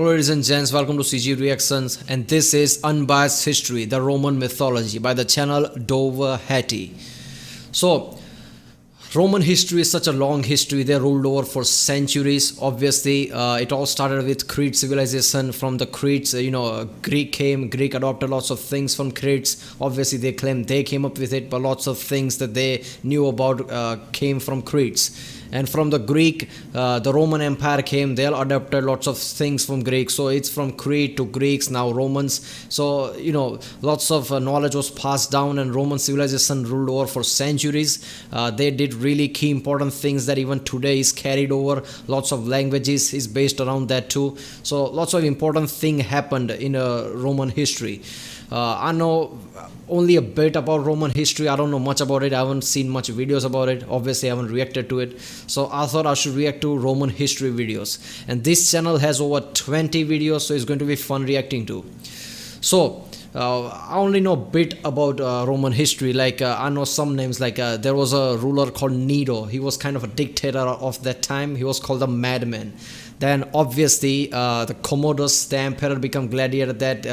Hello ladies and gents, welcome to CG Reactions, and this is Unbiased History, the Roman Mythology by the channel Dover Hattie. So, Roman history is such a long history. They ruled over for centuries. Obviously, it all started with Crete civilization. From the Cretes, Greek adopted lots of things from Cretes. Obviously, they claim they came up with it, but lots of things that they knew about came from Cretes. And from the Greek, the Roman Empire came. They adopted lots of things from Greek. So it's from Crete to Greeks, now Romans. So, lots of knowledge was passed down, and Roman civilization ruled over for centuries. They did really key important things that even today is carried over. Lots of languages is based around that too. So lots of important thing happened in Roman history. I know only a bit about Roman history. I don't know much about it. I haven't seen much videos about it. Obviously, I haven't reacted to it. So I thought I should react to Roman history videos. And this channel has over 20 videos, so it's going to be fun reacting to. So, I only know a bit about Roman history. I know some names. There was a ruler called Nero. He was kind of a dictator of that time. He was called the Madman. Then obviously the Commodus, the emperor, become gladiator. That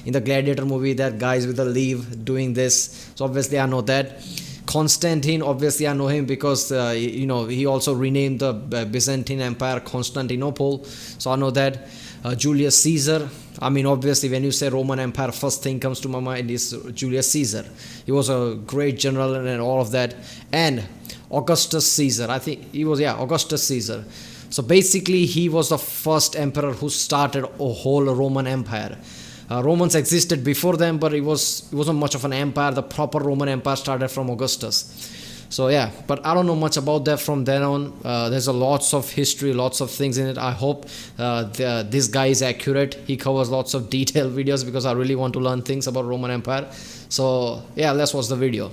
in the Gladiator movie, that guys with the leaf doing this. So obviously I know that. Constantine, obviously I know him because he also renamed the Byzantine Empire Constantinople. So I know that. Julius Caesar. I mean, obviously, when you say Roman Empire, first thing comes to my mind is Julius Caesar. He was a great general and all of that. And Augustus Caesar. I think he was, Augustus Caesar. So basically, he was the first emperor who started a whole Roman Empire. Romans existed before them, but it wasn't much of an empire. The proper Roman Empire started from Augustus. So yeah, but I don't know much about that from then on. There's lots of history, lots of things in it. I hope this guy is accurate. He covers lots of detailed videos because I really want to learn things about Roman Empire. So yeah, let's watch the video.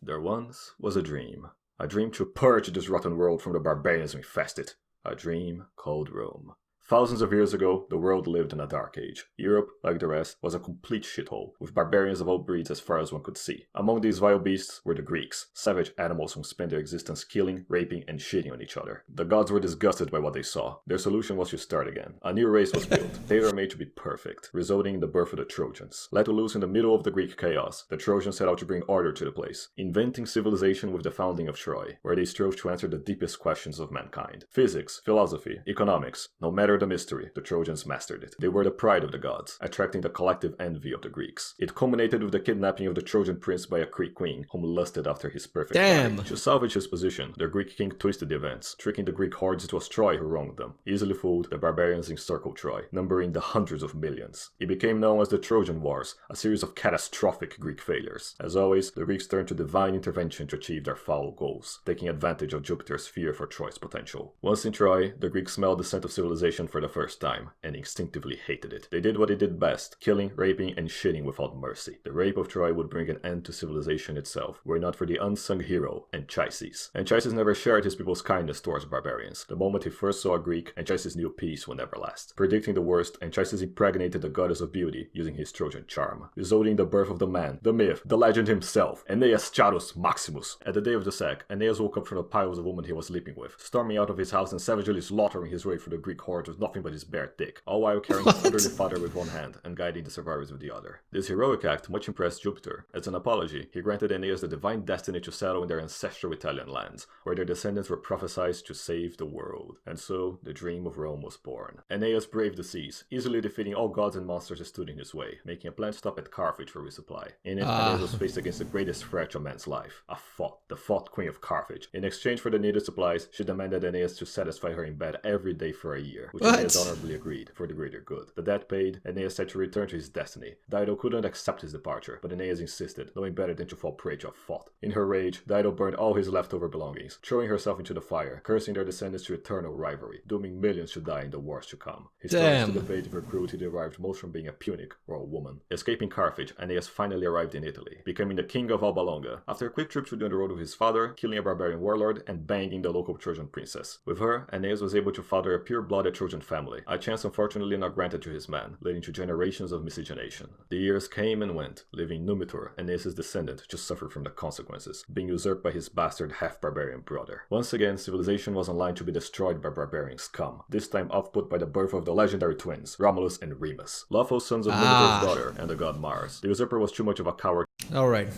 There once was a dream to purge this rotten world from the barbarians we infested. A dream called Rome. Thousands of years ago, the world lived in a dark age. Europe, like the rest, was a complete shithole, with barbarians of all breeds as far as one could see. Among these vile beasts were the Greeks, savage animals who spent their existence killing, raping, and shitting on each other. The gods were disgusted by what they saw. Their solution was to start again. A new race was built, tailor-made to be perfect, resulting in the birth of the Trojans. Let loose in the middle of the Greek chaos, the Trojans set out to bring order to the place, inventing civilization with the founding of Troy, where they strove to answer the deepest questions of mankind. Physics, philosophy, economics, no matter the mystery, the Trojans mastered it. They were the pride of the gods, attracting the collective envy of the Greeks. It culminated with the kidnapping of the Trojan prince by a Greek queen, whom lusted after his perfect body. To salvage his position, the Greek king twisted the events, tricking the Greek hordes it was Troy who wronged them. Easily fooled, the barbarians encircled Troy, numbering the hundreds of millions. It became known as the Trojan Wars, a series of catastrophic Greek failures. As always, the Greeks turned to divine intervention to achieve their foul goals, taking advantage of Jupiter's fear for Troy's potential. Once in Troy, the Greeks smelled the scent of civilization for the first time, and instinctively hated it. They did what they did best, killing, raping, and shitting without mercy. The rape of Troy would bring an end to civilization itself, were it not for the unsung hero, Anchises. Anchises never shared his people's kindness towards barbarians. The moment he first saw a Greek, Anchises knew peace would never last. Predicting the worst, Anchises impregnated the goddess of beauty using his Trojan charm, resulting in the birth of the man, the myth, the legend himself, Aeneas Charus Maximus. At the day of the sack, Aeneas woke up from the piles of women he was sleeping with, storming out of his house and savagely slaughtering his way through the Greek hordes with nothing but his bare dick, all while carrying his elderly father with one hand and guiding the survivors with the other. This heroic act much impressed Jupiter. As an apology, he granted Aeneas the divine destiny to settle in their ancestral Italian lands, where their descendants were prophesied to save the world. And so, the dream of Rome was born. Aeneas braved the seas, easily defeating all gods and monsters that stood in his way, making a planned stop at Carthage for resupply. In it, Aeneas was faced against the greatest threat to man's life, a thought, the thought queen of Carthage. In exchange for the needed supplies, she demanded Aeneas to satisfy her in bed every day for a year, which Aeneas honorably agreed, for the greater good. The debt paid, Aeneas had to return to his destiny. Dido couldn't accept his departure, but Aeneas insisted, knowing better than to fall prey to a thought. In her rage, Dido burned all his leftover belongings, throwing herself into the fire, cursing their descendants to eternal rivalry, dooming millions to die in the wars to come. Historians to debate if her cruelty derived most from being a Punic or a woman. Escaping Carthage, Aeneas finally arrived in Italy, becoming the king of Alba Longa, after a quick trip to the road with his father, killing a barbarian warlord, and banging the local Trojan princess. With her, Aeneas was able to father a pure-blooded Trojan Trojan family, a chance unfortunately not granted to his men, leading to generations of miscegenation. The years came and went, leaving Numitor and Aes's descendant to suffer from the consequences, being usurped by his bastard half-barbarian brother. Once again, civilization was online to be destroyed by barbarian scum, this time output by the birth of the legendary twins, Romulus and Remus, lawful sons of Numitor's daughter and the god Mars. The usurper was too much of a coward. Alright.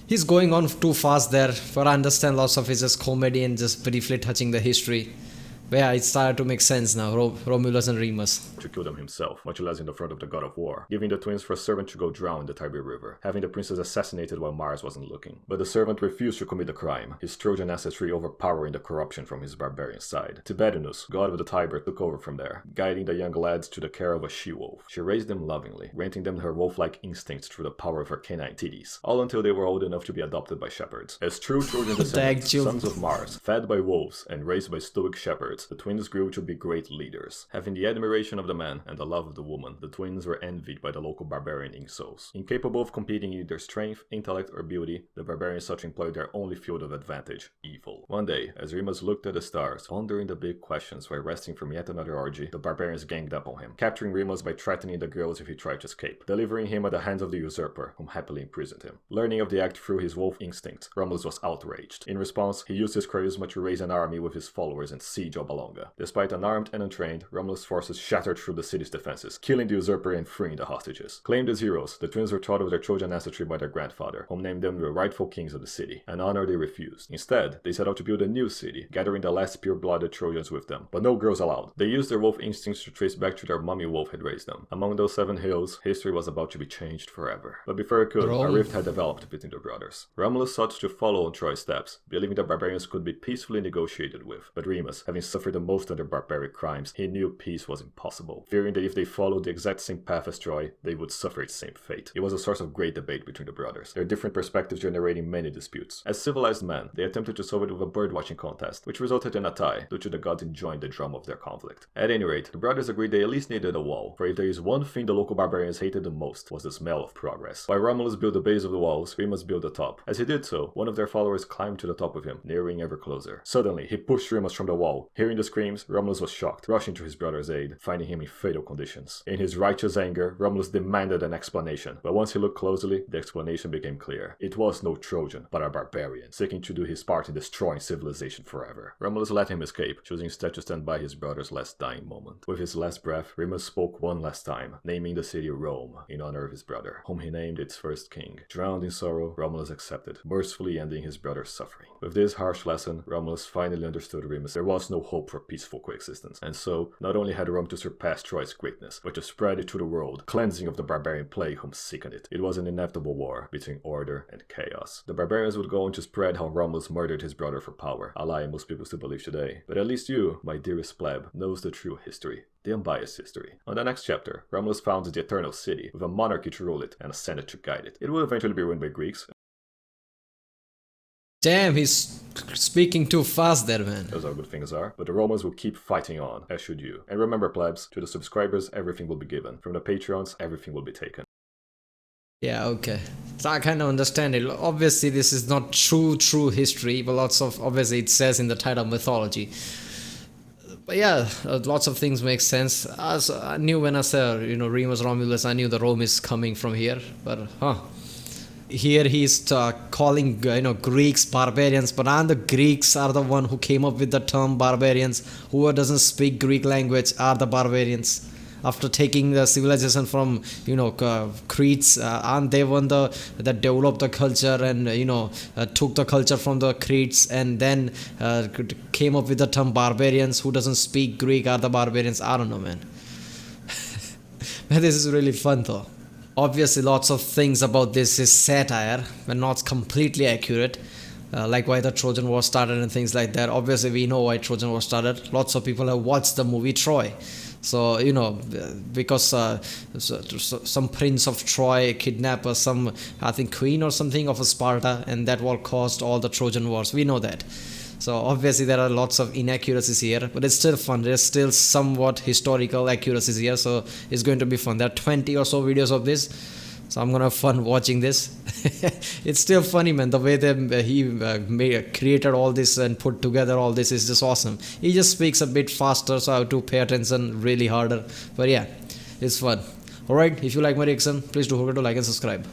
He's going on too fast there, but I understand lots of his just comedy and just briefly touching the history. But yeah, it started to make sense now, Romulus and Remus. To kill them himself, much less in the front of the god of war, giving the twins for a servant to go drown in the Tiber River, having the princess assassinated while Mars wasn't looking. But the servant refused to commit the crime, his Trojan ancestry overpowering the corruption from his barbarian side. Tiberinus, god of the Tiber, took over from there, guiding the young lads to the care of a she-wolf. She raised them lovingly, granting them her wolf-like instincts through the power of her canine titties, all until they were old enough to be adopted by shepherds. As true Trojan descendants, sons of Mars, fed by wolves and raised by stoic shepherds, the twins grew to be great leaders. Having the admiration of the man and the love of the woman, the twins were envied by the local barbarian insoles. Incapable of competing in either strength, intellect, or beauty, the barbarians sought to employ their only field of advantage, evil. One day, as Remus looked at the stars, pondering the big questions while resting from yet another orgy, the barbarians ganged up on him, capturing Remus by threatening the girls if he tried to escape, delivering him at the hands of the usurper, whom happily imprisoned him. Learning of the act through his wolf instincts, Romulus was outraged. In response, he used his charisma to raise an army with his followers and siege Albalonga. Despite unarmed and untrained, Romulus' forces shattered through the city's defenses, killing the usurper and freeing the hostages. Claimed as heroes, the twins were taught of their Trojan ancestry by their grandfather, whom named them the rightful kings of the city, an honor they refused. Instead, they set out to build a new city, gathering the last pure-blooded Trojans with them, but no girls allowed. They used their wolf instincts to trace back to their mummy wolf had raised them. Among those 7 hills, history was about to be changed forever. But before it could, a rift had developed between the brothers. Romulus sought to follow on Troy's steps, believing the barbarians could be peacefully negotiated with, but Remus, having suffered the most under barbaric crimes, he knew peace was impossible, fearing that if they followed the exact same path as Troy, they would suffer its same fate. It was a source of great debate between the brothers, their different perspectives generating many disputes. As civilized men, they attempted to solve it with a bird-watching contest, which resulted in a tie, due to the gods enjoying the drama of their conflict. At any rate, the brothers agreed they at least needed a wall, for if there is one thing the local barbarians hated the most, was the smell of progress. While Romulus built the base of the walls, Remus built the top. As he did so, one of their followers climbed to the top with him, nearing ever closer. Suddenly, he pushed Remus from the wall. Hearing the screams, Romulus was shocked, rushing to his brother's aid, finding him in fatal conditions. In his righteous anger, Romulus demanded an explanation, but once he looked closely, the explanation became clear. It was no Trojan, but a barbarian, seeking to do his part in destroying civilization forever. Romulus let him escape, choosing instead to stand by his brother's last dying moment. With his last breath, Remus spoke one last time, naming the city Rome, in honor of his brother, whom he named its first king. Drowned in sorrow, Romulus accepted, mercifully ending his brother's suffering. With this harsh lesson, Romulus finally understood Remus there was no hope for peaceful coexistence, and so, not only had Rome to surpass Troy's greatness, but to spread it to the world, cleansing of the barbarian plague whom sickened it. It was an inevitable war between order and chaos. The barbarians would go on to spread how Romulus murdered his brother for power, a lie most people still believe today. But at least you, my dearest pleb, knows the true history. The unbiased history. On the next chapter, Romulus founded the Eternal City, with a monarchy to rule it and a senate to guide it. It will eventually be ruled by Greeks. Damn, he's speaking too fast there, man. As all good things are, but the Romans will keep fighting on, as should you. And remember, plebs, to the subscribers, everything will be given. From the Patreons, everything will be taken. Yeah, okay. So I kind of understand it. Obviously, this is not true history, but obviously it says in the title Mythology. But yeah, lots of things make sense. As I knew when I said, Remus Romulus, I knew the Rome is coming from here, but here he's calling Greeks barbarians, but the Greeks are the one who came up with the term barbarians. Whoever doesn't speak Greek language are the barbarians. After taking the civilization from Cretes, and they won that developed the culture and took the culture from the Cretes, and then came up with the term barbarians. Who doesn't speak Greek are the barbarians. I don't know, man. This is really fun though. Obviously, lots of things about this is satire, but not completely accurate. Like why the Trojan War started and things like that. Obviously, we know why Trojan War started. Lots of people have watched the movie Troy. So, because some prince of Troy kidnapped some, I think, queen or something of Sparta, and that war caused all the Trojan Wars. We know that. So, obviously, there are lots of inaccuracies here, but it's still fun. There's still somewhat historical accuracies here, so it's going to be fun. There are 20 or so videos of this. So I'm gonna have fun watching this. It's still funny, man. The way he created all this and put together all this is just awesome. He just speaks a bit faster, so I have to pay attention really harder. But yeah, it's fun. Alright, if you like my reaction, please don't forget to like and subscribe.